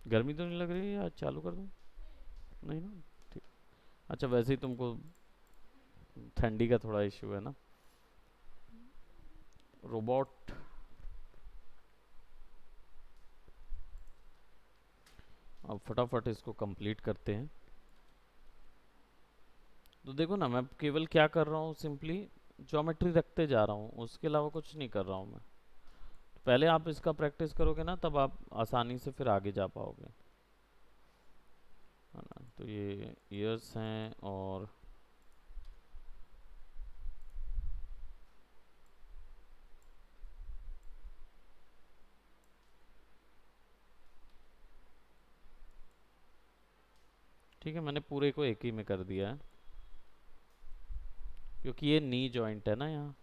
गर्मी तो नहीं लग रही है? आज चालू कर दूँ? नहीं ना? ठीक। अच्छा, वैसे ही तुमको ठंडी का थोड़ा इश्यू है ना। रोबोट। अब फटाफट इसको कंप्लीट करते हैं। तो देखो ना, मैं केवल क्या कर रहा हूँ, सिंपली ज्योमेट्री रखते जा रहा हूँ, उसके अलावा कुछ नहीं कर रहा हूँ मैं। तो पहले आप इसका प्रैक्टिस करोगे ना, तब आप आसानी से फिर आगे जा पाओगे, है ना। तो ये ईयर्स हैं, और ठीक है, मैंने पूरे को एक ही में कर दिया है, क्योंकि ये नी जॉइंट है ना यहाँ।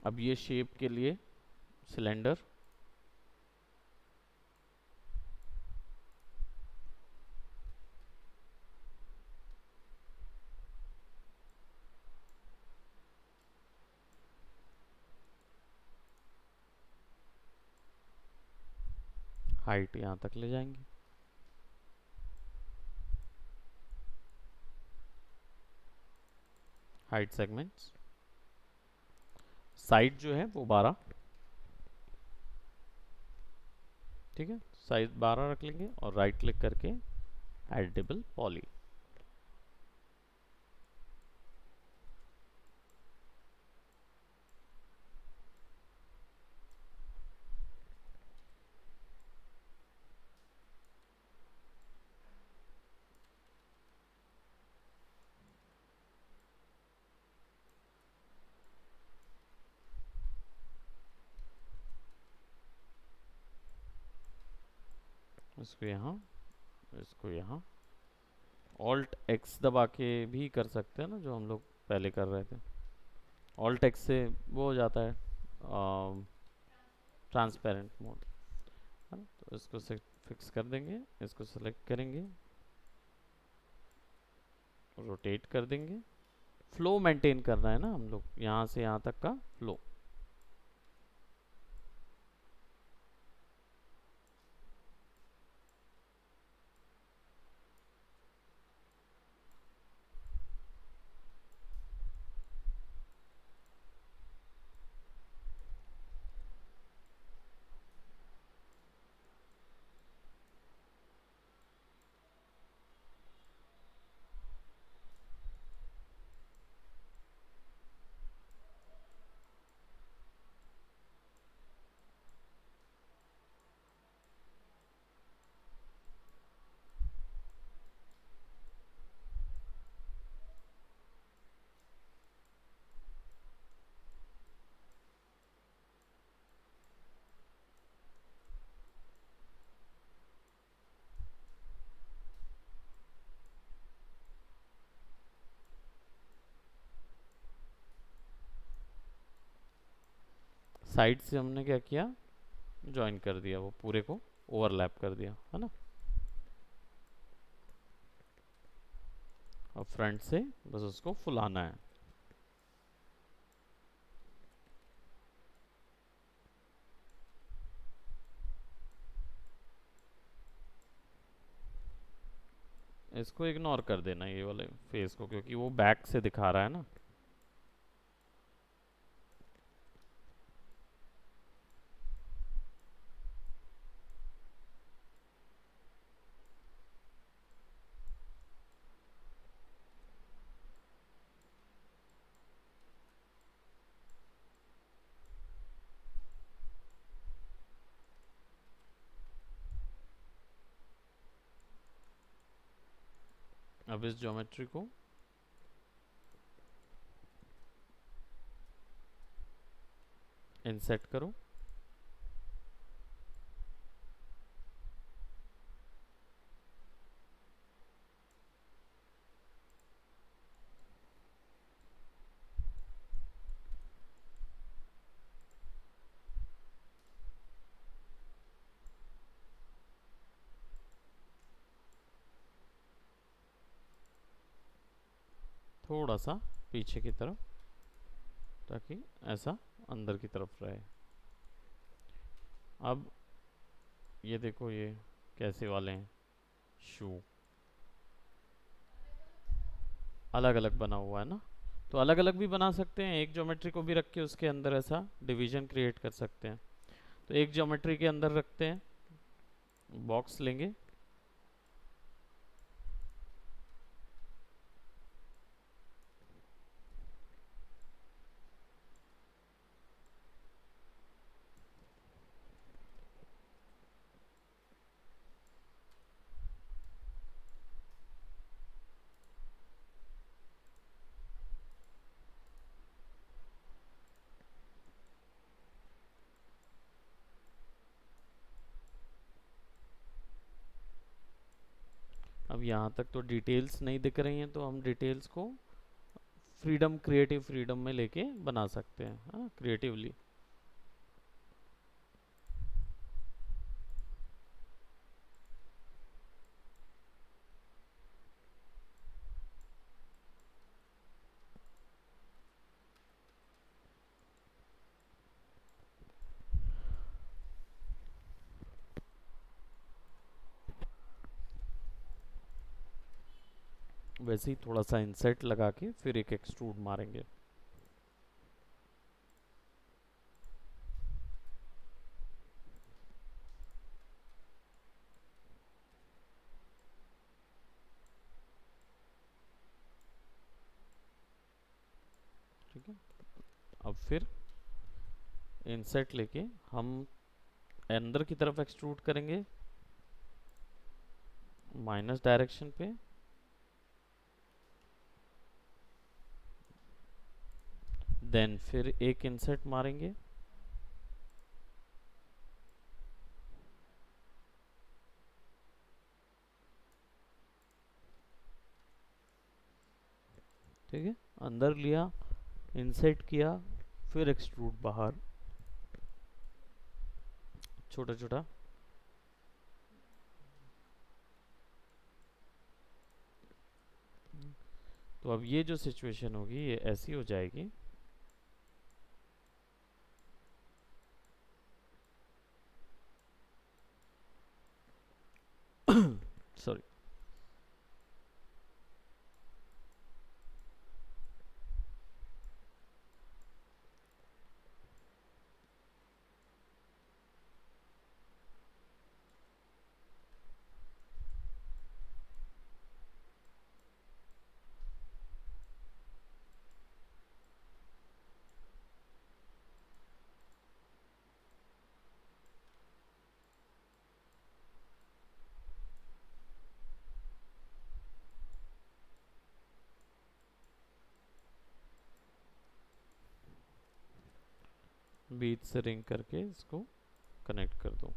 अब ये शेप के लिए सिलेंडर। हाइट यहाँ तक ले जाएंगे। Height segments. साइड जो है वो 12। ठीक है, साइज 12 रख लेंगे, और राइट क्लिक करके एडिटेबल पॉली। इसको यहाँ, इसको यहाँ। ऑल्ट एक्स दबा के भी कर सकते हैं ना, जो हम लोग पहले कर रहे थे। ऑल्ट एक्स से वो हो जाता है ट्रांसपेरेंट मोड, है ना। तो इसको से फिक्स कर देंगे, इसको सेलेक्ट करेंगे, रोटेट कर देंगे। फ्लो मेंटेन करना है ना हम लोग, यहाँ से यहाँ तक का फ्लो। साइड से हमने क्या किया, ज्वाइन कर दिया, वो पूरे को ओवरलैप कर दिया, है ना। अब फ्रंट से बस उसको फुलाना है। इसको इग्नोर कर देना, ये वाले फेस को, क्योंकि वो बैक से दिखा रहा है ना। अब इस ज्योमेट्री को इंसेट करो। थोड़ा सा पीछे की तरफ, ताकि ऐसा अंदर की तरफ रहे। अब ये देखो, ये कैसे वाले हैं शू, अलग अलग बना हुआ है ना। तो अलग अलग भी बना सकते हैं, एक ज्योमेट्री को भी रख के उसके अंदर ऐसा डिवीजन क्रिएट कर सकते हैं। तो एक ज्योमेट्री के अंदर रखते हैं, बॉक्स लेंगे, अब यहाँ तक तो डिटेल्स नहीं दिख रही हैं, तो हम डिटेल्स को फ्रीडम, क्रिएटिव फ्रीडम में लेके बना सकते हैं, हाँ, क्रिएटिवली। वैसे ही थोड़ा सा इंसेट लगा के फिर एक एक्सट्रूड मारेंगे। ठीक है, अब फिर इंसेट लेके हम अंदर की तरफ एक्सट्रूड करेंगे, माइनस डायरेक्शन पे, देन फिर एक इंसेट मारेंगे, ठीक है, अंदर लिया, इंसेट किया, फिर एक्सट्रूड बाहर, छोटा छोटा। तो अब ये जो सिचुएशन होगी ये ऐसी हो जाएगी, सॉरी, बीच से रिंग करके इसको कनेक्ट कर दो।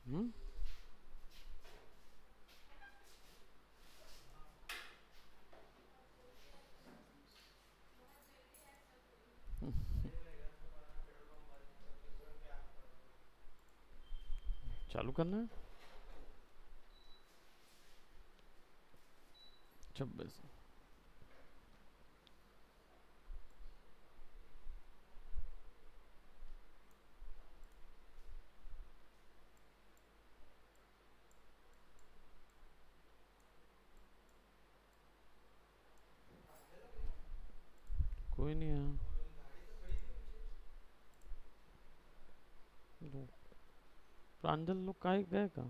हम्म। चालू करना है 26। कोई नहीं है, प्रांजल लोग काहे गए का।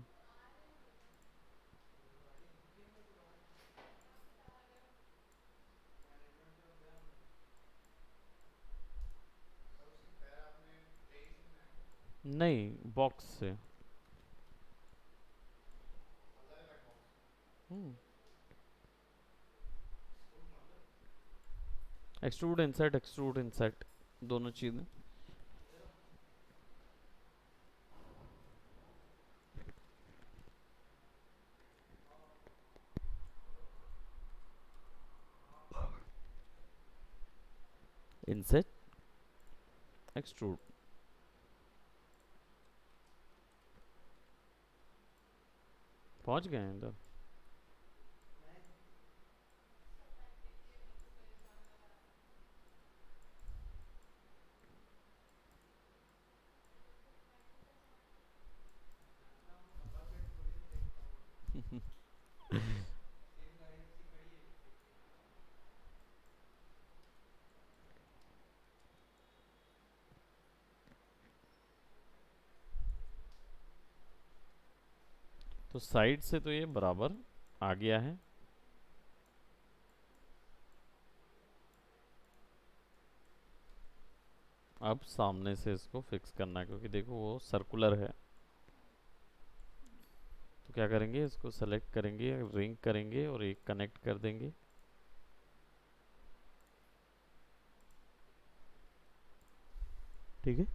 नहीं, बॉक्स से। हम्म। एक्सट्रूड इंसर्ट दोनों चीज़ें। Insert extrude. पहुंच गए हैं इधर। तो साइड से तो ये बराबर आ गया है। अब सामने से इसको फिक्स करना है क्योंकि देखो वो सर्कुलर है। तो क्या करेंगे, इसको सेलेक्ट करेंगे, रिंग करेंगे और एक कनेक्ट कर देंगे। ठीक है।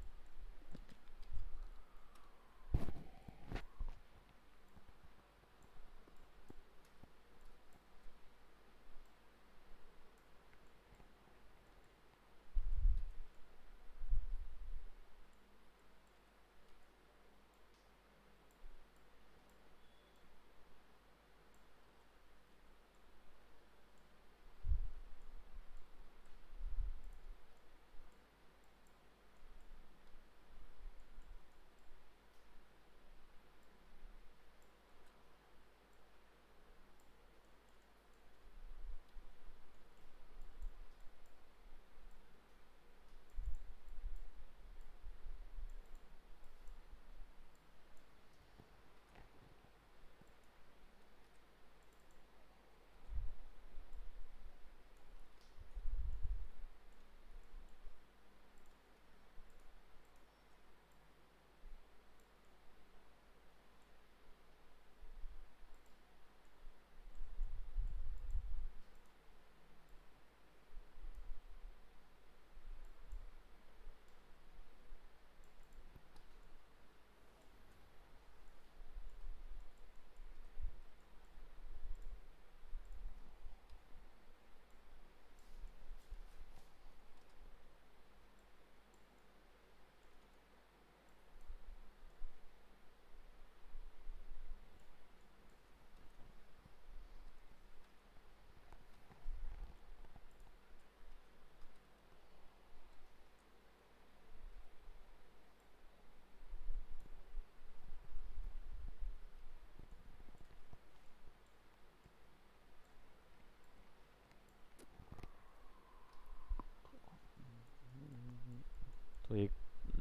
तो एक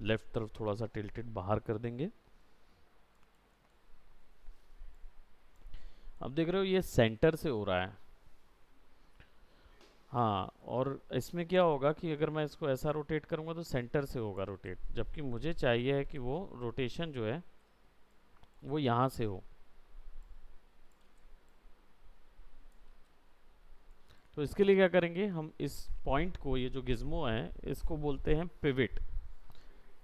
लेफ्ट तरफ थोड़ा सा टिल्टेड बाहर कर देंगे। अब देख रहे हो ये सेंटर से हो रहा है। हाँ, और इसमें क्या होगा कि अगर मैं इसको ऐसा रोटेट करूंगा तो सेंटर से होगा रोटेट, जबकि मुझे चाहिए है कि वो रोटेशन जो है वो यहाँ से हो। तो इसके लिए क्या करेंगे, हम इस पॉइंट को, ये जो गिज्मो है इसको बोलते हैं पिविट।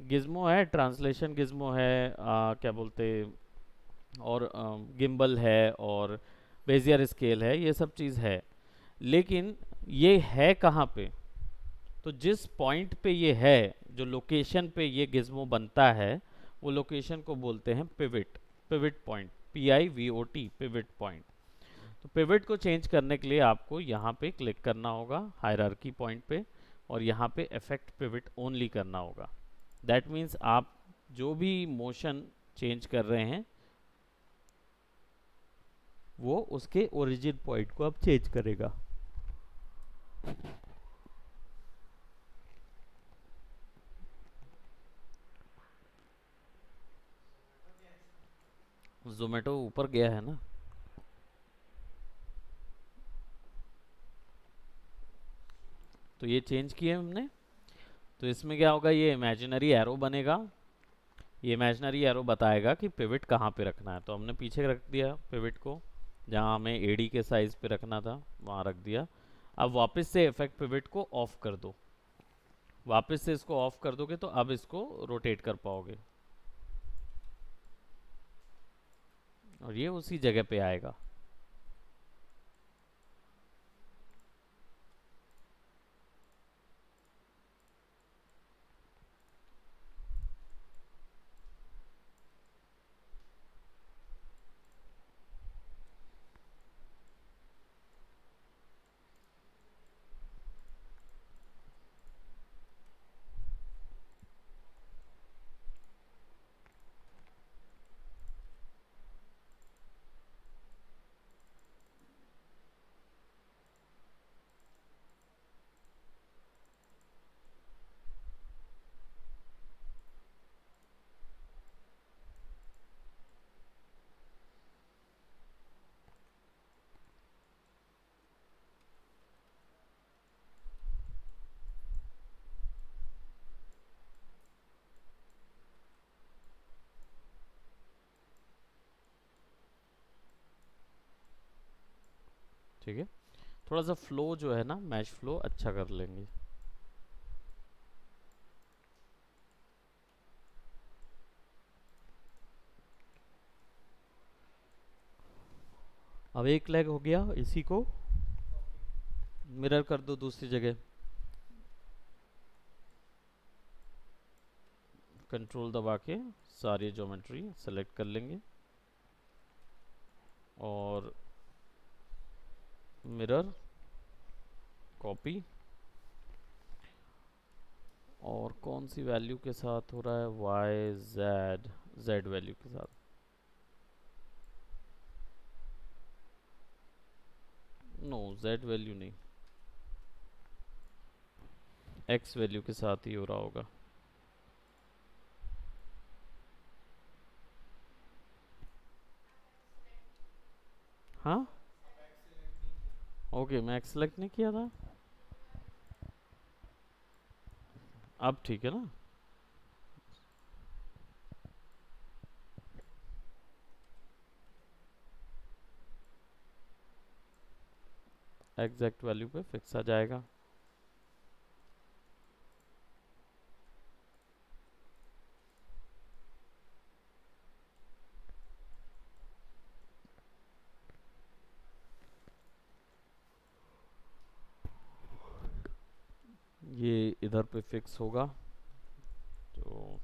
गिज्मो है, ट्रांसलेशन गिज्मो है, क्या बोलते, और गिम्बल है और बेजियर स्केल है, ये सब चीज़ है। लेकिन ये है कहाँ पे, तो जिस पॉइंट पे ये है, जो लोकेशन पे ये गिज्मो बनता है, वो लोकेशन को बोलते हैं pivot. Pivot point, PIVOT, pivot point. तो पिविट को चेंज करने के लिए आपको यहाँ पे क्लिक करना होगा हायरार्की पॉइंट पे, और यहाँ पे अफेक्ट पिविट ओनली करना होगा। दैट मीन्स आप जो भी मोशन चेंज कर रहे हैं वो उसके ओरिजिन पॉइंट को अब चेंज करेगा। जोमेटो ऊपर गया है ना। तो ये चेंज किए हमने। तो इसमें क्या होगा, ये इमेजिनरी एरो बनेगा। ये इमेजिनरी एरो बताएगा कि पिविट कहाँ पे रखना है। तो हमने पीछे रख दिया पिविट को, जहाँ हमें AD के साइज पे रखना था वहाँ रख दिया। अब वापस से इफेक्ट पिवट को ऑफ कर दो, वापस से इसको ऑफ कर दोगे तो अब इसको रोटेट कर पाओगे और ये उसी जगह पे आएगा। ठीक है, थोड़ा सा फ्लो जो है ना, मैश फ्लो अच्छा कर लेंगे। अब एक लेग हो गया, इसी को मिरर कर दो दूसरी जगह, कंट्रोल दबा के सारी ज्योमेट्री सेलेक्ट कर लेंगे और मिरर कॉपी, और कौन सी वैल्यू के साथ हो रहा है, वाई जेड, जेड वैल्यू के साथ, नो जेड वैल्यू नहीं, एक्स वैल्यू के साथ ही हो रहा होगा। हाँ, ओके, मैं एक्स सेलेक्ट नहीं किया था, अब ठीक है ना। एग्जैक्ट वैल्यू पे फिक्स आ जाएगा। ये इधर पे फिक्स होगा तो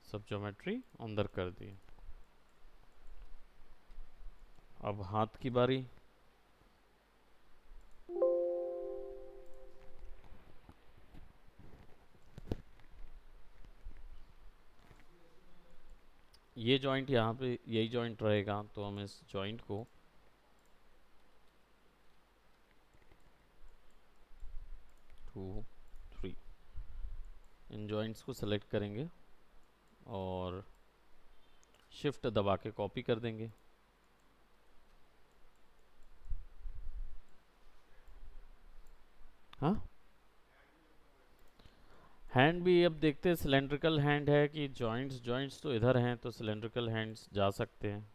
सब ज्योमेट्री अंदर कर दी। अब हाथ की बारी। ये जॉइंट यहाँ पे यही जॉइंट रहेगा तो हम इस जॉइंट को 2 3 इन जॉइंट्स को सेलेक्ट करेंगे और शिफ्ट दबा के कॉपी कर देंगे। हाँ, हैंड भी अब देखते हैं सिलेंड्रिकल हैंड है कि जॉइंट्स, जॉइंट्स तो इधर हैं तो सिलेंड्रिकल हैंड्स जा सकते हैं।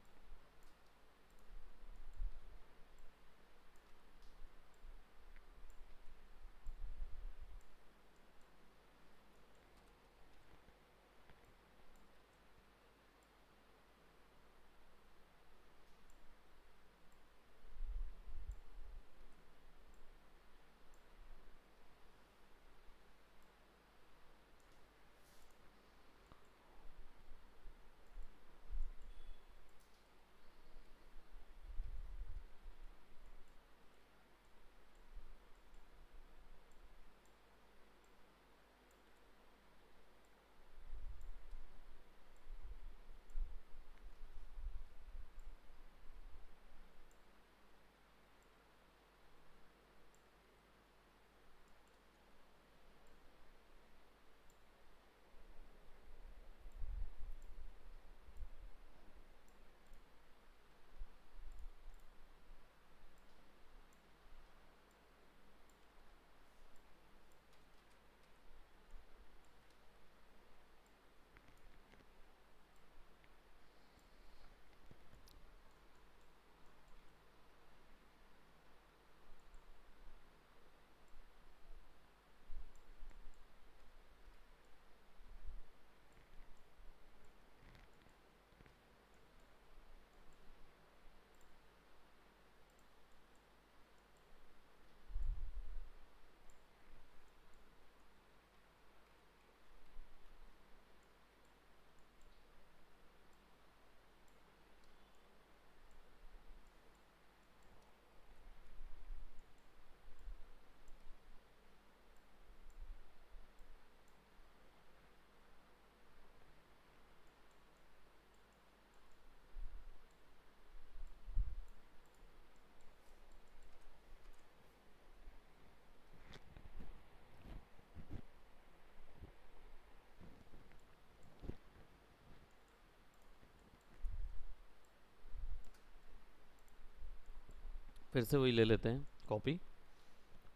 फिर से वही ले लेते हैं कॉपी,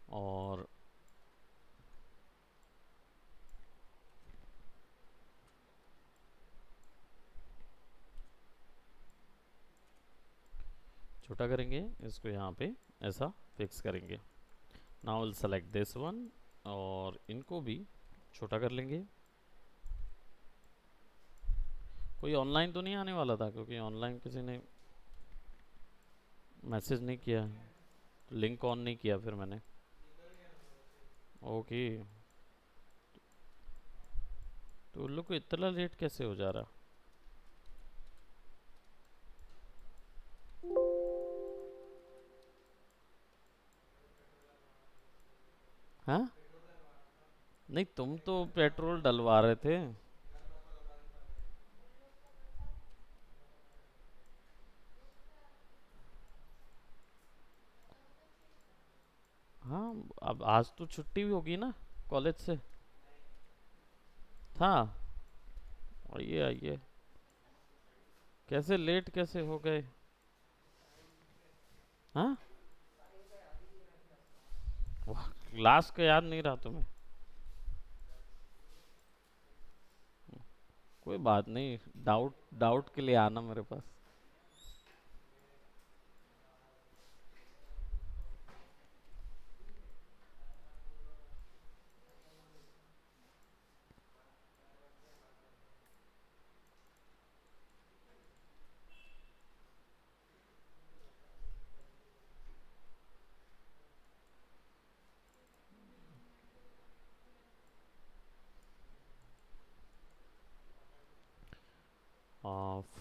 और छोटा करेंगे इसको, यहाँ पे ऐसा फिक्स करेंगे। Now will select this one, और इनको भी छोटा कर लेंगे। कोई ऑनलाइन तो नहीं आने वाला था, क्योंकि ऑनलाइन किसी ने मैसेज नहीं किया, लिंक ऑन नहीं किया फिर मैंने। ओके, तो उन लोग को इतना लेट कैसे हो जा रहा। हाँ, नहीं तुम तो पेट्रोल डलवा रहे थे। हाँ, अब आज तो छुट्टी भी होगी ना कॉलेज से। था। आइए आइए, कैसे लेट कैसे हो गए। हाँ, वाह, क्लास का याद नहीं रहा तुम्हें। कोई बात नहीं, डाउट डाउट के लिए आना मेरे पास।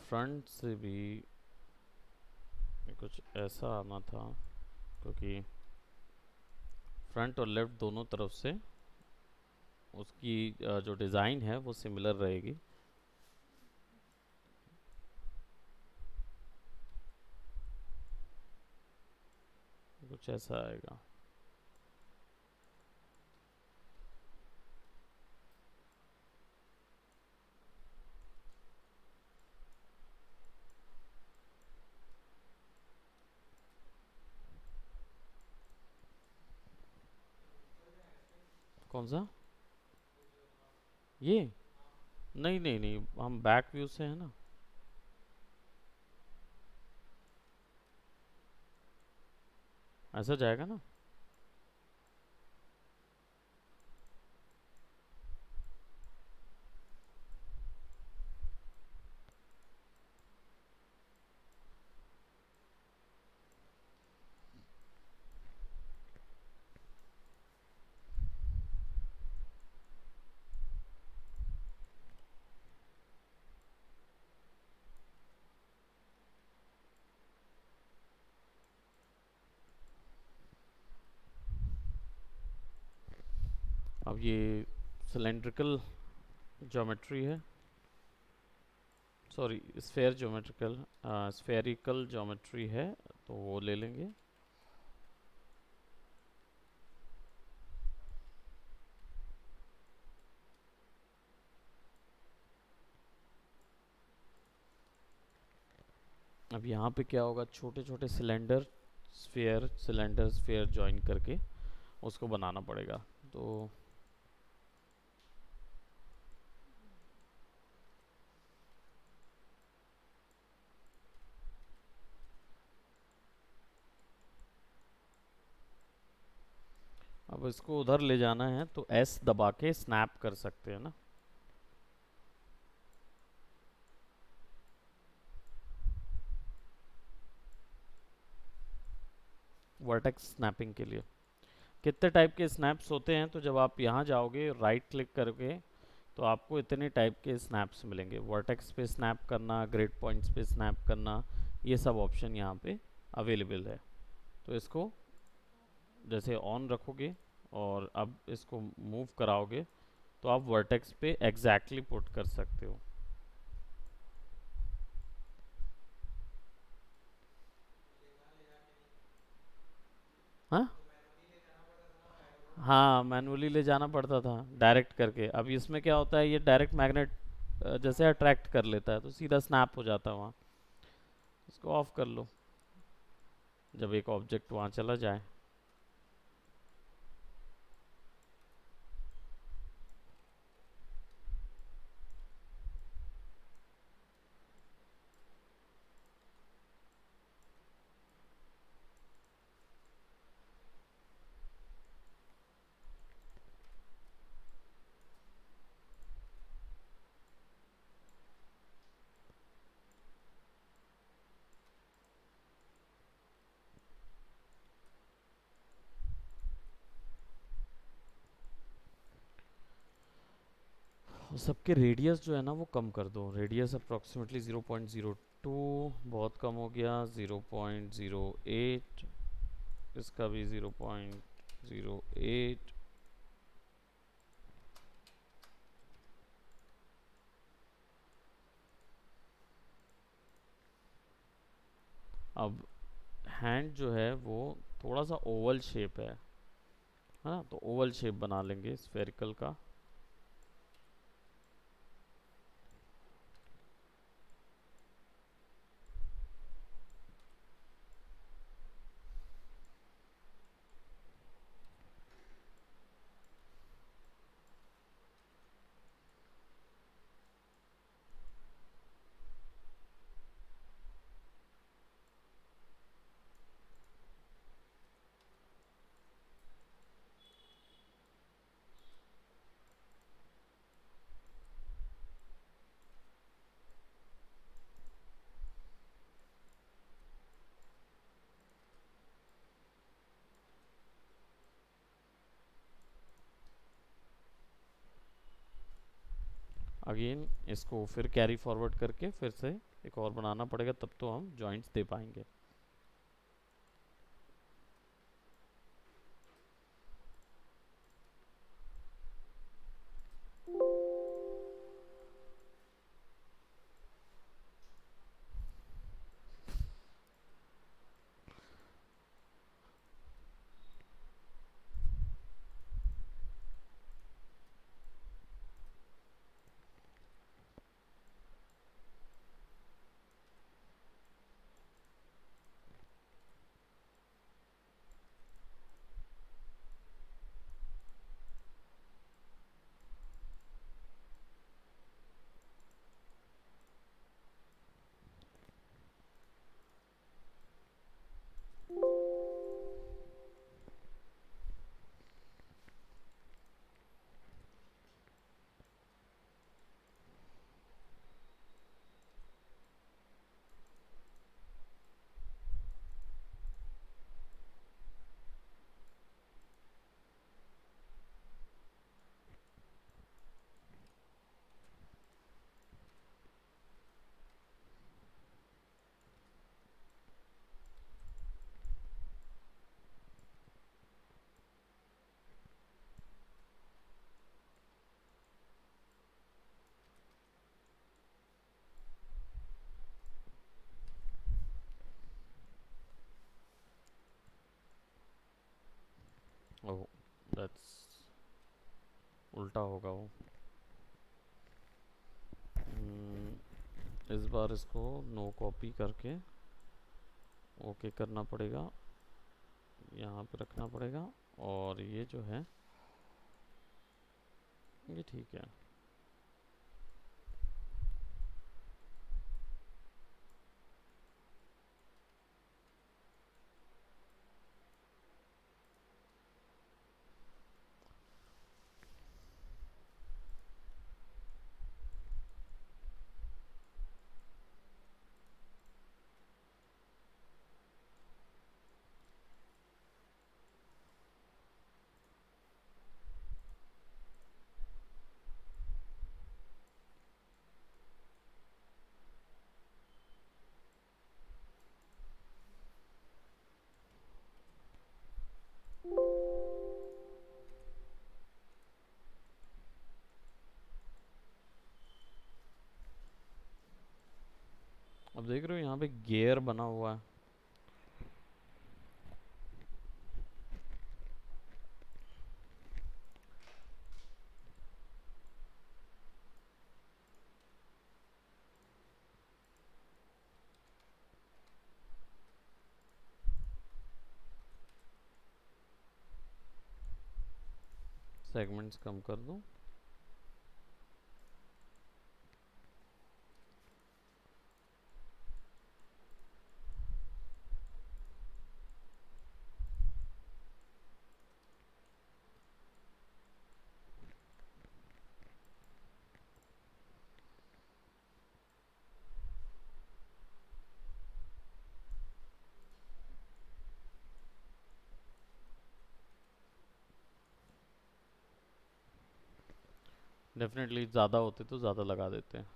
फ्रंट से भी कुछ ऐसा आना था, क्योंकि फ्रंट और लेफ्ट दोनों तरफ से उसकी जो डिज़ाइन है वो सिमिलर रहेगी। कुछ ऐसा आएगा। कौन सा? ये? नहीं नहीं नहीं, हम बैक व्यू से है ना। ऐसा जाएगा ना। अब ये सिलेंड्रिकल ज्योमेट्री है, sorry sphere geometrical, spherical geometry है, तो वो ले लेंगे। अब यहाँ पे क्या होगा, छोटे छोटे सिलेंडर स्फेयर ज्वाइन करके उसको बनाना पड़ेगा। तो अब इसको उधर ले जाना है तो एस दबा के स्नैप कर सकते हैं ना। वर्टेक्स स्नैपिंग के लिए कितने टाइप के स्नैप्स होते हैं, तो जब आप यहाँ जाओगे राइट क्लिक करके तो आपको इतने टाइप के स्नैप्स मिलेंगे। वर्टेक्स पे स्नैप करना, ग्रिड पॉइंट्स पे स्नैप करना, ये सब ऑप्शन यहाँ पे अवेलेबल है। तो इसको जैसे ऑन रखोगे और अब इसको मूव कराओगे तो आप वर्टेक्स पे एग्जैक्टली पुट कर सकते हो। हाँ हाँ, मैनुअली ले जाना पड़ता था डायरेक्ट करके। अब इसमें क्या होता है, ये डायरेक्ट मैग्नेट जैसे अट्रैक्ट कर लेता है तो सीधा स्नैप हो जाता है वहाँ। इसको ऑफ कर लो जब एक ऑब्जेक्ट वहाँ चला जाए। और सबके रेडियस जो है ना वो कम कर दो। रेडियस अप्रोक्सीमेटली 0.02 बहुत कम हो गया। 0.08, इसका भी 0.08। अब हैंड जो है वो थोड़ा सा ओवल शेप है ना, तो ओवल शेप बना लेंगे स्फेरिकल का। अगेन इसको फिर कैरी फॉरवर्ड करके फिर से एक और बनाना पड़ेगा, तब तो हम जॉइंट्स दे पाएंगे। उल्टा होगा वो। इस बार इसको नो कॉपी करके ओके करना पड़ेगा, यहाँ पे रखना पड़ेगा, और ये जो है ये ठीक है। अब देख रहे हो यहाँ पे गियर बना हुआ है। सेगमेंट्स कम कर दूं। डेफिनेटली ज़्यादा होते तो ज़्यादा लगा देते हैं।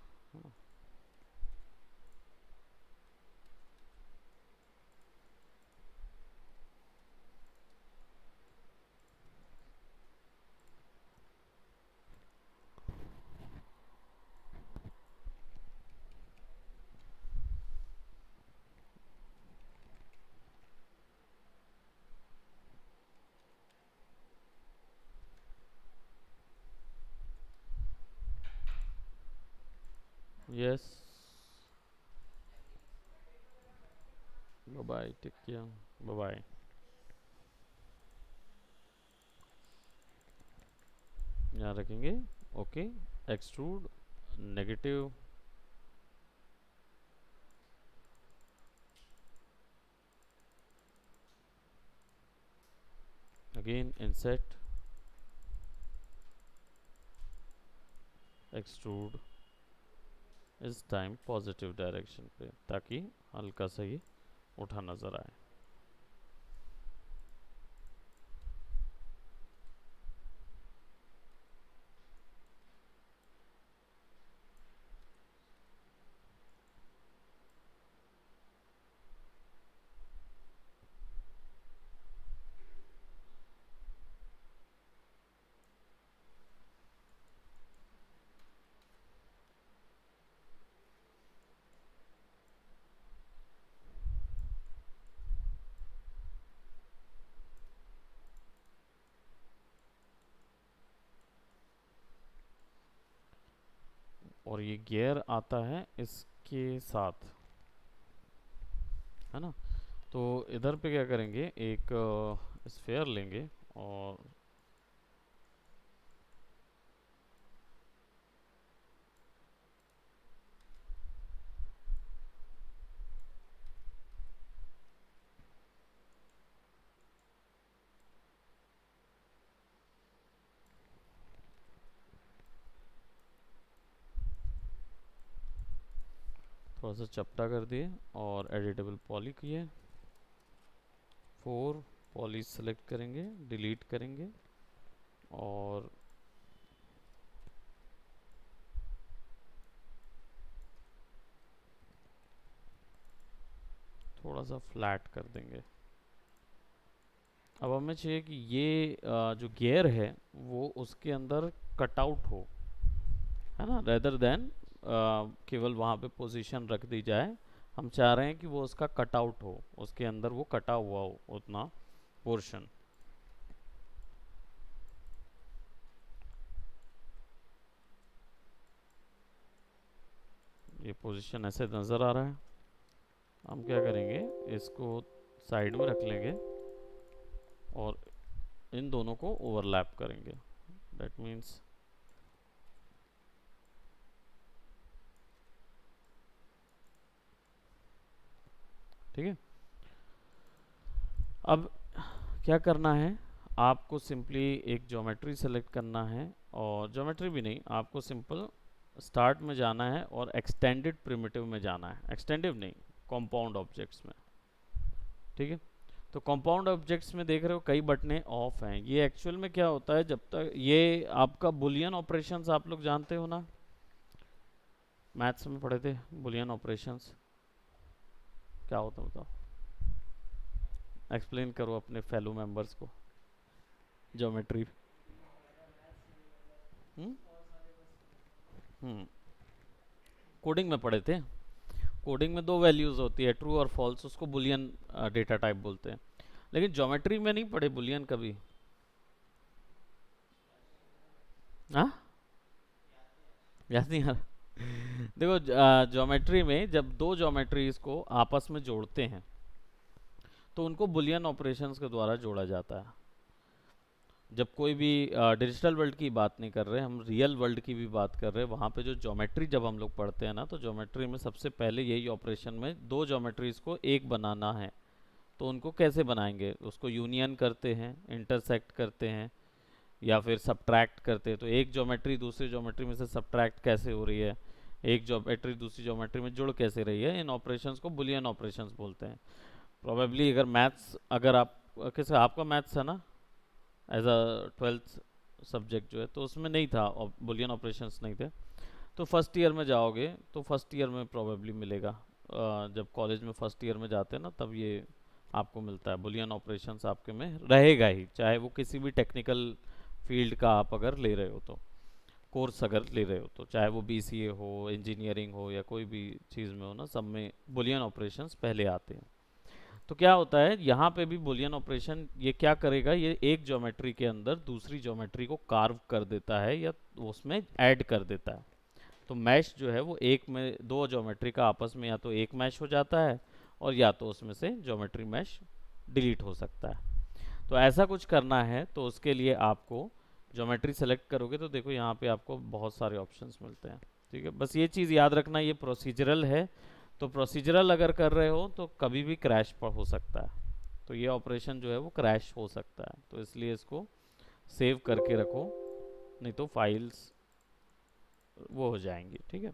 Yes, bye bye, take care, bye bye. यहाँ रखेंगे okay, extrude negative, again inset extrude, इस टाइम पॉजिटिव डायरेक्शन पे, ताकि हल्का सा ये उठा नज़र आए। और ये गियर आता है इसके साथ, है ना। तो इधर पे क्या करेंगे, एक स्फेयर लेंगे और थोड़ा सा चपटा कर दिए और एडिटेबल पॉली किए, 4 पॉली सेलेक्ट करेंगे, डिलीट करेंगे और थोड़ा सा फ्लैट कर देंगे। अब हमें चाहिए कि ये जो गियर है वो उसके अंदर कटआउट हो, है ना, रेदर देन केवल वहाँ पे पोजीशन रख दी जाए। हम चाह रहे हैं कि वो उसका कटआउट हो, उसके अंदर वो कटा हुआ हो उतना पोर्शन। ये पोजीशन ऐसे नज़र आ रहा है। हम क्या करेंगे, इसको साइड में रख लेंगे और इन दोनों को ओवरलैप करेंगे। दैट मीन्स ठीक है। अब क्या करना है, आपको सिंपली एक ज्योमेट्री सेलेक्ट करना है, और ज्योमेट्री भी नहीं, आपको सिंपल स्टार्ट में जाना है और एक्सटेंडेड प्रिमिटिव में जाना है, एक्सटेंडिव नहीं, कंपाउंड ऑब्जेक्ट्स में। ठीक है, तो कंपाउंड ऑब्जेक्ट्स में देख रहे हो कई बटने ऑफ हैं। ये एक्चुअल में क्या होता है, जब तक ये आपका बुलियन ऑपरेशंस आप लोग जानते हो ना, मैथ्स में पढ़े थे बुलियन ऑपरेशंस, क्या होता है बताओ, एक्सप्लेन करो अपने फेलो मेंबर्स को ज्योमेट्री। हम्म हम्म कोडिंग में पढ़े थे। कोडिंग में दो वैल्यूज होती है, ट्रू और फॉल्स, उसको बुलियन डेटा टाइप बोलते हैं। लेकिन ज्योमेट्री में नहीं पढ़े बुलियन कभी? हाँ, याद नहीं आ रहा। देखो, ज्योमेट्री में जब दो ज्योमेट्रीज को आपस में जोड़ते हैं तो उनको बुलियन ऑपरेशंस के द्वारा जोड़ा जाता है। जब कोई भी डिजिटल वर्ल्ड की बात नहीं कर रहे, हम रियल वर्ल्ड की भी बात कर रहे हैं, वहाँ पे जो ज्योमेट्री जब हम लोग पढ़ते हैं ना, तो ज्योमेट्री में सबसे पहले यही ऑपरेशन में दो ज्योमेट्रीज को एक बनाना है। तो उनको कैसे बनाएंगे, उसको यूनियन करते हैं, इंटरसेक्ट करते हैं, या फिर सब्ट्रैक्ट करते हैं। तो एक ज्योमेट्री दूसरी ज्योमेट्री में से सब्ट्रैक्ट कैसे हो रही है, एक ज्योमेट्री दूसरी ज्योमेट्री में जुड़ कैसे रही है, इन ऑपरेशंस को बुलियन ऑपरेशंस बोलते हैं। प्रोबेबली अगर मैथ्स, अगर आप किस आपका मैथ्स है ना, एज अ 12th सब्जेक्ट जो है, तो उसमें नहीं था, बुलियन ऑपरेशंस नहीं थे। तो फर्स्ट ईयर में जाओगे तो फर्स्ट ईयर में प्रोबेबली मिलेगा। जब कॉलेज में फर्स्ट ईयर में जाते हैं ना, तब ये आपको मिलता है, बुलियन ऑपरेशंस आपके में रहेगा ही, चाहे वो किसी भी टेक्निकल फील्ड का आप अगर ले रहे हो, तो कोर्स अगर ले रहे हो, तो चाहे वो बीसीए हो, इंजीनियरिंग हो, या कोई भी चीज़ में हो ना, सब में बुलियन ऑपरेशंस पहले आते हैं। तो क्या होता है यहाँ पे भी बुलियन ऑपरेशन, ये क्या करेगा, ये एक ज्योमेट्री के अंदर दूसरी ज्योमेट्री को कार्व कर देता है या उसमें ऐड कर देता है। तो मैश जो है वो एक में दो ज्योमेट्री का आपस में या तो एक मैश हो जाता है, और या तो उसमें से ज्योमेट्री मैश डिलीट हो सकता है। तो ऐसा कुछ करना है तो उसके लिए आपको ज्योमेट्री सेलेक्ट करोगे तो देखो यहाँ पे आपको बहुत सारे ऑप्शंस मिलते हैं। ठीक है, बस ये चीज़ याद रखना, ये प्रोसीजरल है। तो प्रोसीजरल अगर कर रहे हो तो कभी भी क्रैश पर हो सकता है, तो ये ऑपरेशन जो है वो क्रैश हो सकता है, तो इसलिए इसको सेव करके रखो, नहीं तो फाइल्स वो हो जाएंगी। ठीक है,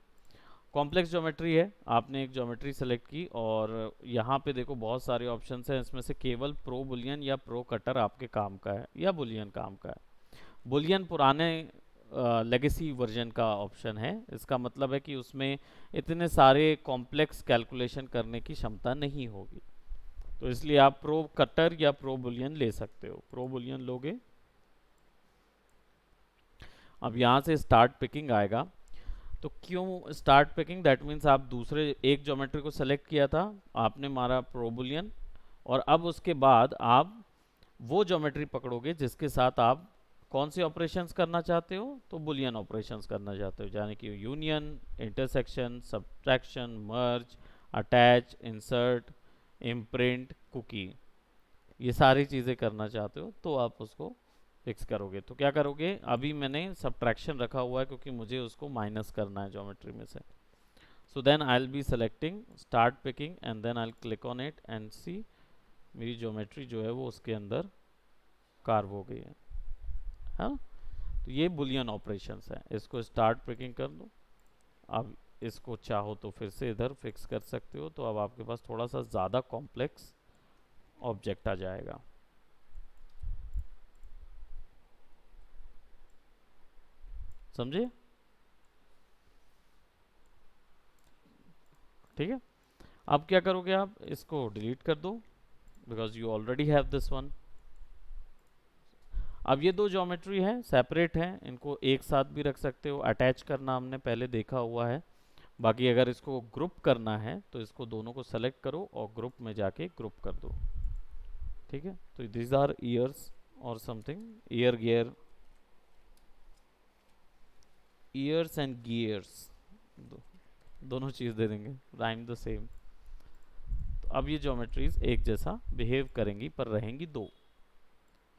कॉम्प्लेक्स ज्योमेट्री है, आपने एक ज्योमेट्री सेलेक्ट की और यहाँ पे देखो बहुत सारे ऑप्शंस हैं, इसमें से केवल प्रो बुलियन या प्रो कटर आपके काम का है, या बुलियन काम का है। बुलियन पुराने लेगेसी वर्जन का ऑप्शन है, इसका मतलब है कि उसमें इतने सारे कॉम्प्लेक्स कैलकुलेशन करने की क्षमता नहीं होगी, तो इसलिए आप प्रो कटर या प्रो बुलियन ले सकते हो। प्रो बुलियन लोगे, अब यहाँ से स्टार्ट पिकिंग आएगा। तो क्यों स्टार्ट पिकिंग, दैट मीन्स आप दूसरे एक ज्योमेट्री को सेलेक्ट किया था, आपने मारा प्रो बुलियन, और अब उसके बाद आप वो ज्योमेट्री पकड़ोगे जिसके साथ आप कौन से ऑपरेशंस करना चाहते हो, तो बुलियन ऑपरेशंस करना चाहते हो, यानी कि यूनियन, इंटरसेक्शन, सब्ट्रैक्शन, मर्ज, अटैच, इंसर्ट, इम्प्रिंट, कुकी, ये सारी चीज़ें करना चाहते हो, तो आप उसको फिक्स करोगे। तो क्या करोगे, अभी मैंने सब्ट्रैक्शन रखा हुआ है क्योंकि मुझे उसको माइनस करना है ज्योमेट्री में से। So then I will be selecting start picking and then I will click on it and see मेरी ज्योमेट्री जो है वो उसके अंदर कार्व हो गई है। हाँ, तो ये बुलियन ऑपरेशंस है, इसको स्टार्ट पिकिंग कर दो। अब इसको चाहो तो फिर से इधर फिक्स कर सकते हो, तो अब आपके पास थोड़ा सा ज़्यादा कॉम्प्लेक्स ऑब्जेक्ट आ जाएगा। समझे? ठीक है, अब क्या करोगे, आप इसको डिलीट कर दो because you already have this one. अब ये दो ज्योमेट्री है, सेपरेट है, इनको एक साथ भी रख सकते हो, अटैच करना हमने पहले देखा हुआ है। बाकी अगर इसको ग्रुप करना है तो इसको दोनों को सेलेक्ट करो और ग्रुप में जाके ग्रुप कर दो। ठीक है, तो दिस आर ईयर्स और something, year gear, years and gears, दोनों चीज़ दे देंगे, राइम द सेम। तो अब ये ज्योमेट्रीज एक जैसा बिहेव करेंगी पर रहेंगी दो।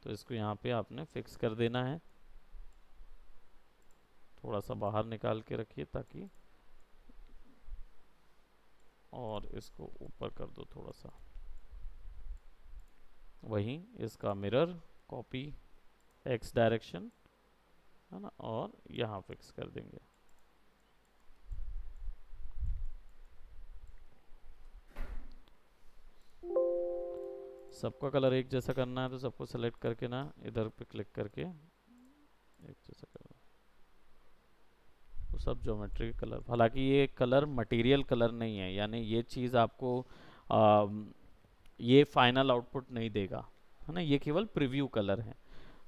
तो इसको यहाँ पे आपने फिक्स कर देना है, थोड़ा सा बाहर निकाल के रखिए ताकि, और इसको ऊपर कर दो थोड़ा सा। वहीं इसका मिरर कॉपी एक्स डायरेक्शन, है ना, और यहाँ फिक्स कर देंगे। सबका कलर एक जैसा करना है तो सबको सेलेक्ट करके ना इधर पे क्लिक करके एक जैसा करना, तो सब ज्योमेट्री कलर। हालांकि ये कलर मटेरियल कलर नहीं है, यानी ये चीज़ आपको ये फाइनल आउटपुट नहीं देगा, है ना, ये केवल प्रीव्यू कलर है।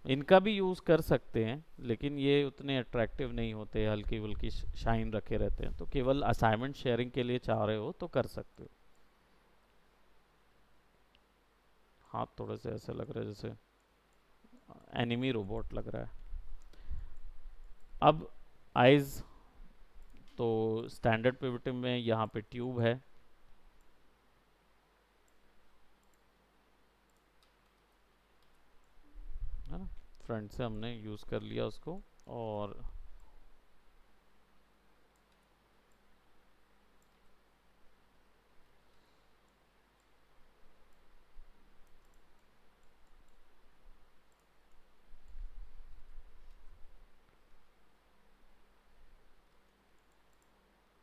इनका भी यूज़ कर सकते हैं लेकिन ये उतने अट्रैक्टिव नहीं होते, हल्की हल्की शाइन रखे रहते हैं। तो केवल असाइनमेंट शेयरिंग के लिए चाह रहे हो तो कर सकते हो। हाथ थोड़े से ऐसे लग रहे हैं जैसे एनिमी रोबोट लग रहा है। अब आइज, तो स्टैंडर्ड पिवट में यहाँ पे ट्यूब है, ना, फ्रंट से हमने यूज़ कर लिया उसको। और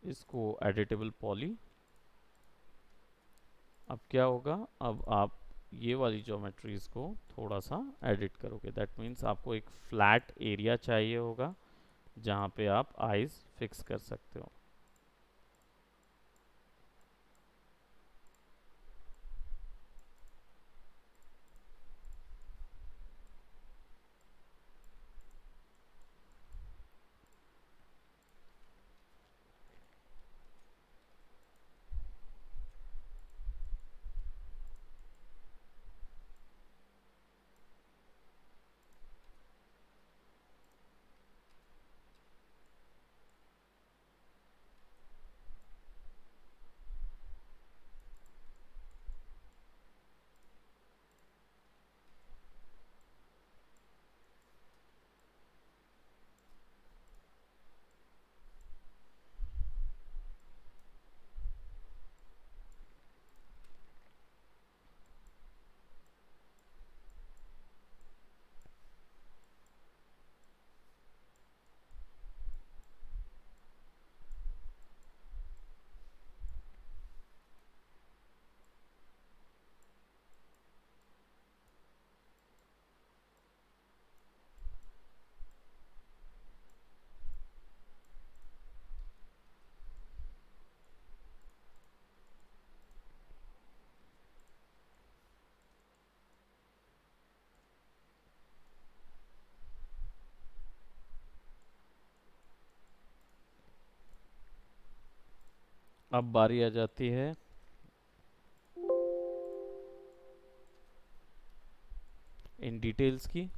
इसको एडिटेबल पॉली। अब क्या होगा, अब आप ये वाली ज्योमेट्रीज को थोड़ा सा एडिट करोगे, दैट मीन्स आपको एक फ्लैट एरिया चाहिए होगा जहाँ पे आप आइज फिक्स कर सकते हो। अब बारी आ जाती है इन डिटेल्स की।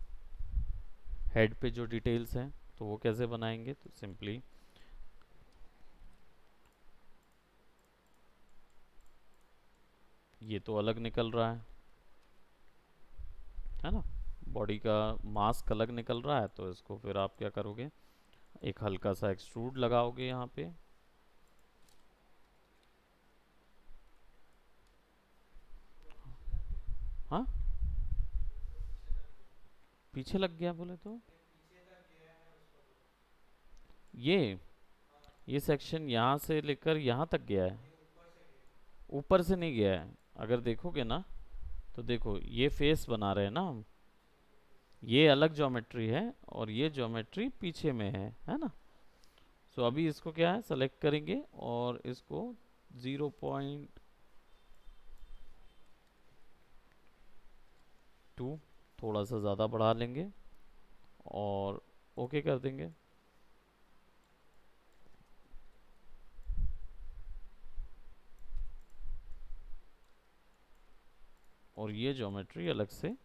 हेड पे जो डिटेल्स हैं तो वो कैसे बनाएंगे, तो सिंपली ये तो अलग निकल रहा है ना, बॉडी का मास्क अलग निकल रहा है, तो इसको फिर आप क्या करोगे, एक हल्का सा एक्सट्रूड लगाओगे यहाँ पे। हाँ, पीछे लग गया बोले तो ये सेक्शन यहाँ से लेकर यहाँ तक गया है, ऊपर से नहीं गया है। अगर देखोगे ना तो देखो ये फेस बना रहे हैं ना हम, ये अलग ज्योमेट्री है और ये ज्योमेट्री पीछे में है ना। सो अभी इसको क्या है, सेलेक्ट करेंगे और इसको 0.2 थोड़ा सा ज़्यादा बढ़ा लेंगे और ओके कर देंगे। और ये ज्योमेट्री अलग से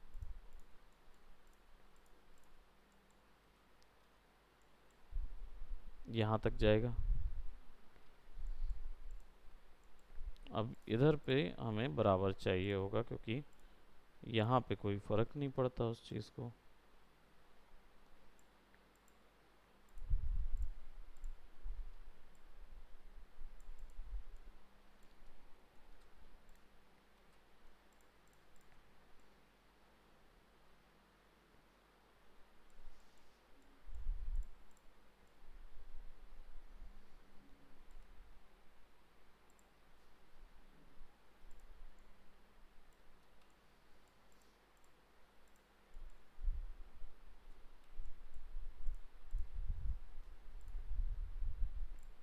यहाँ तक जाएगा। अब इधर पे हमें बराबर चाहिए होगा, क्योंकि यहाँ पे कोई फर्क नहीं पड़ता उस चीज़ को।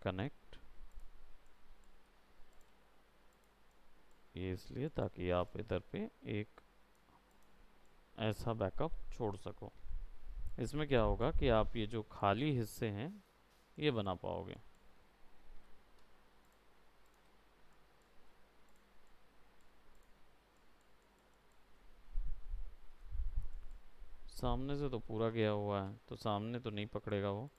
कनेक्ट, ये इसलिए ताकि आप इधर पे एक ऐसा बैकअप छोड़ सको। इसमें क्या होगा कि आप ये जो खाली हिस्से हैं ये बना पाओगे। सामने से तो पूरा गया हुआ है, तो सामने तो नहीं पकड़ेगा वो,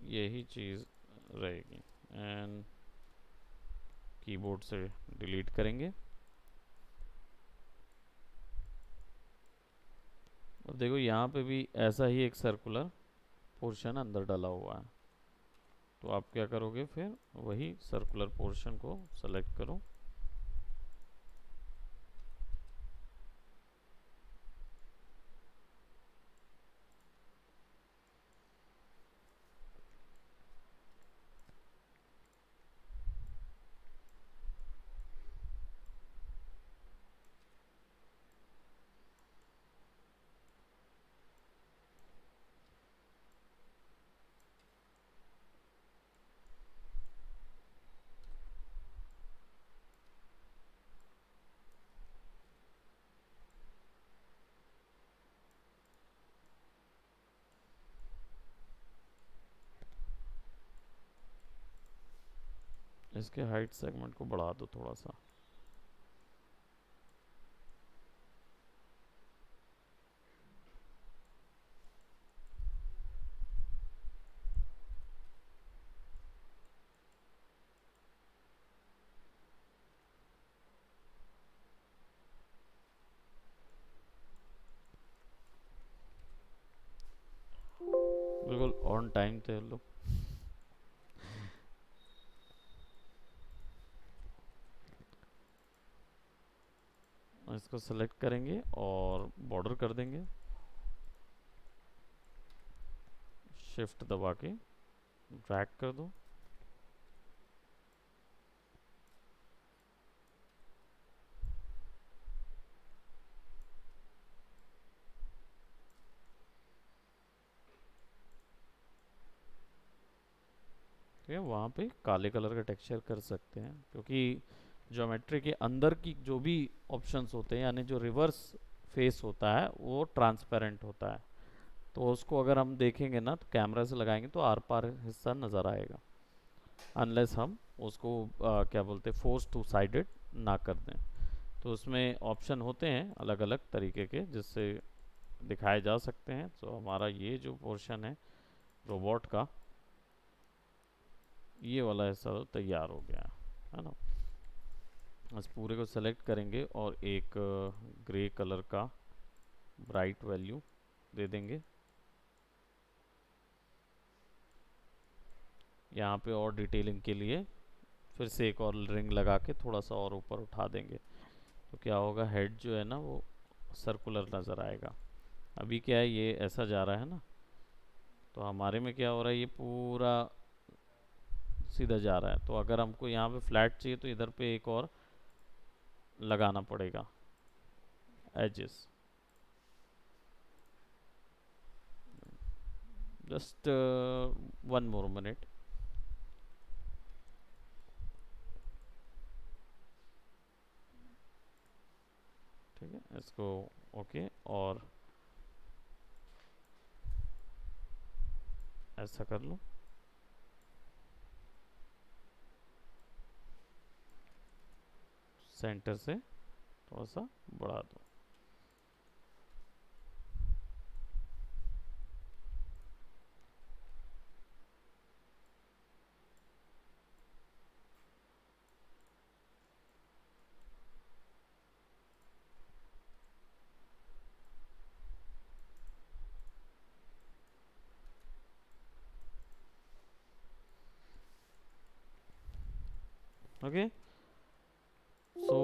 यही चीज़ रहेगी। एंड कीबोर्ड से डिलीट करेंगे। और देखो यहाँ पे भी ऐसा ही एक सर्कुलर पोर्शन अंदर डाला हुआ है। तो आप क्या करोगे, फिर वही सर्कुलर पोर्शन को सेलेक्ट करो। इसके हाइट सेगमेंट को बढ़ा दो थोड़ा सा। बिल्कुल ऑन टाइम थे लोग। इसको सेलेक्ट करेंगे और बॉर्डर कर देंगे, शिफ्ट दबा के ड्रैग कर दो। ठीक है, वहाँ पे काले कलर का टेक्सचर कर सकते हैं, क्योंकि ज्योमेट्री के अंदर की जो भी ऑप्शंस होते हैं, यानी जो रिवर्स फेस होता है वो ट्रांसपेरेंट होता है। तो उसको अगर हम देखेंगे ना, तो कैमरा से लगाएंगे तो आर पार हिस्सा नज़र आएगा, अनलेस हम उसको क्या बोलते हैं, फोर्स टू साइडेड ना कर दें। तो उसमें ऑप्शन होते हैं अलग अलग तरीके के जिससे दिखाए जा सकते हैं। तो हमारा ये जो पोर्शन है रोबोट का, ये वाला हिस्सा तो तैयार हो गया है ना। बस पूरे को सेलेक्ट करेंगे और एक ग्रे कलर का ब्राइट वैल्यू दे देंगे। यहाँ पे और डिटेलिंग के लिए फिर से एक और रिंग लगा के थोड़ा सा और ऊपर उठा देंगे, तो क्या होगा, हेड जो है ना वो सर्कुलर नज़र आएगा। अभी क्या है, ये ऐसा जा रहा है ना, तो हमारे में क्या हो रहा है, ये पूरा सीधा जा रहा है। तो अगर हमको यहाँ पे फ्लैट चाहिए तो इधर पे एक और लगाना पड़ेगा एजेस। Just 1 more minute। ठीक है, इसको ओके, और ऐसा कर लो, सेंटर से थोड़ा सा बढ़ा दो। ओके। सो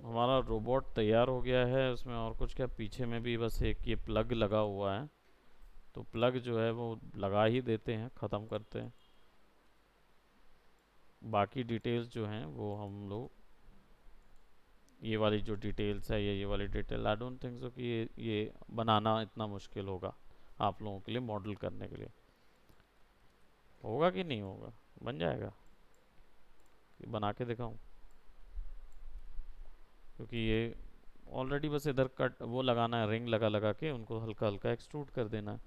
हमारा रोबोट तैयार हो गया है। उसमें और कुछ क्या, पीछे में भी बस एक ये प्लग लगा हुआ है, तो प्लग जो है वो लगा ही देते हैं, ख़त्म करते हैं। बाकी डिटेल्स जो हैं वो हम लोग, ये वाली जो डिटेल्स है, ये वाली detail, I don't think so कि ये बनाना इतना मुश्किल होगा आप लोगों के लिए, मॉडल करने के लिए। होगा कि नहीं होगा, बन जाएगा कि बना के दिखाऊं? क्योंकि ये ऑलरेडी बस इधर कट वो लगाना है, रिंग लगा लगा के उनको हल्का हल्का एक्सट्रूड कर देना है।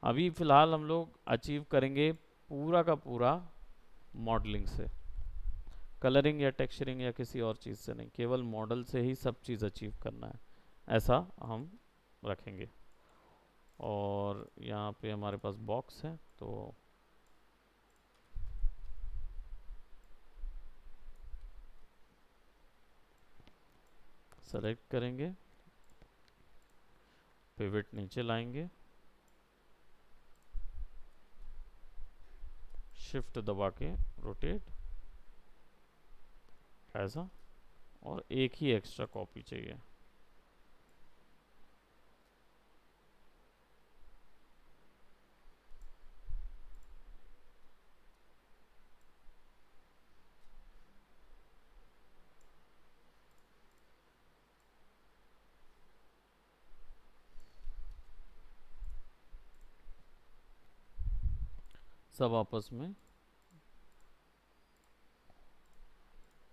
अभी फ़िलहाल हम लोग अचीव करेंगे पूरा का पूरा मॉडलिंग से, कलरिंग या टेक्सचरिंग या किसी और चीज़ से नहीं, केवल मॉडल से ही सब चीज़ अचीव करना है, ऐसा हम रखेंगे। और यहाँ पे हमारे पास बॉक्स है, तो सेलेक्ट करेंगे, पिवट नीचे लाएंगे, शिफ्ट दबा के रोटेट, ऐसा। और एक ही एक्स्ट्रा कॉपी चाहिए। सब आपस में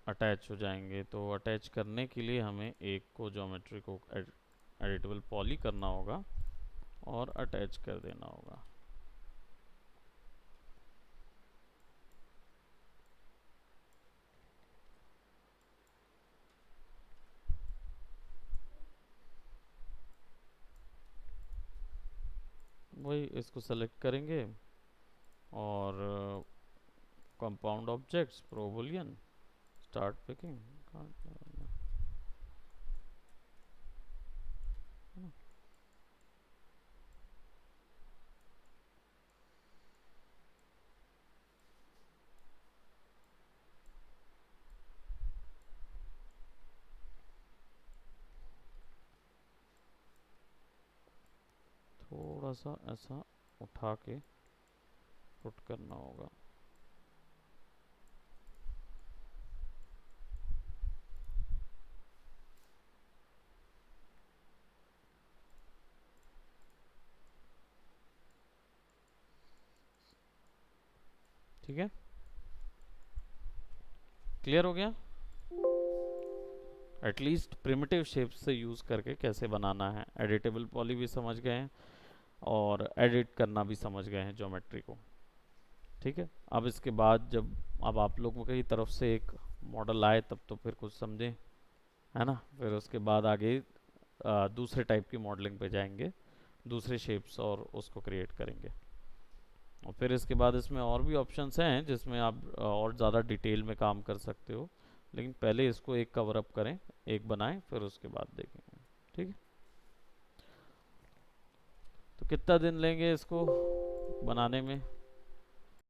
अटैच हो जाएंगे। तो अटैच करने के लिए हमें एक को ज्योमेट्री को एडिटेबल पॉली करना होगा और अटैच कर देना होगा। वही इसको सेलेक्ट करेंगे और compound objects, pro Boolean, start picking. थोड़ा सा ऐसा उठा के पुट करना होगा। ठीक है, क्लियर हो गया। एटलीस्ट प्रिमिटिव शेप्स से यूज़ करके कैसे बनाना है, एडिटेबल पॉली भी समझ गए हैं और एडिट करना भी समझ गए हैं ज्योमेट्री को। ठीक है, अब इसके बाद जब अब आप लोगों की तरफ से एक मॉडल आए तब तो फिर कुछ समझें, है ना। फिर उसके बाद आगे दूसरे टाइप की मॉडलिंग पे जाएंगे, दूसरे शेप्स और उसको क्रिएट करेंगे। और फिर इसके बाद इसमें और भी ऑप्शंस हैं जिसमें आप और ज़्यादा डिटेल में काम कर सकते हो, लेकिन पहले इसको एक कवर अप करें, एक बनाएं, फिर उसके बाद देखेंगे। ठीक है, तो कितना दिन लेंगे इसको बनाने में?